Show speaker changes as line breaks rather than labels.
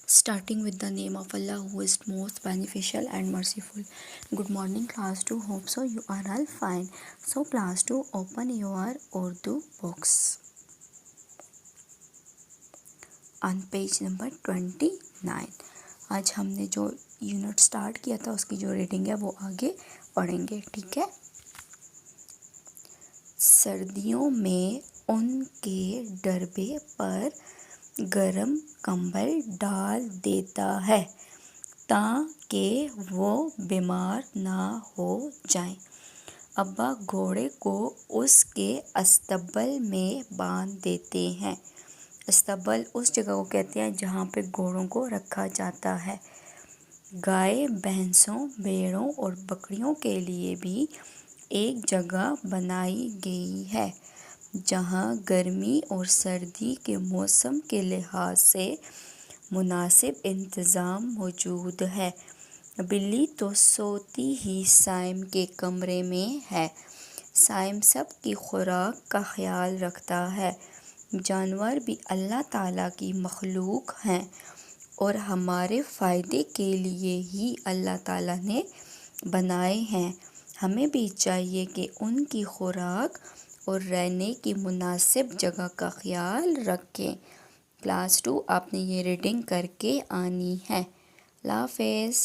Starting with the name of Allah, who is most beneficial and merciful. Good morning, class 2. Hope so you are all fine. So class 2, open your Urdu books on page number 29. आज हमने जो unit start किया था उसकी जो reading है वो आगे पढ़ेंगे, ठीक है। सर्दियों में उनके डरबे पर गरम कंबल डाल देता है ताकि वो बीमार ना हो जाएं। अब्बा घोड़े को उसके अस्तबल में बांध देते हैं। अस्तबल उस जगह को कहते हैं जहाँ पे घोड़ों को रखा जाता है। गाय, भैंसों, भेड़ों और बकरियों के लिए भी एक जगह बनाई गई है जहाँ गर्मी और सर्दी के मौसम के लिहाज से मुनासिब इंतज़ाम मौजूद है। बिल्ली तो सोती ही साइम के कमरे में है। साइम सब की खुराक का ख्याल रखता है। जानवर भी अल्लाह ताला की मखलूक हैं और हमारे फ़ायदे के लिए ही अल्लाह ताला ने बनाए हैं। हमें भी चाहिए कि उनकी खुराक और रहने की मुनासिब जगह का ख्याल रखें। क्लास 2 आपने ये रीडिंग करके आनी है। अल्लाह हाफ़िज़।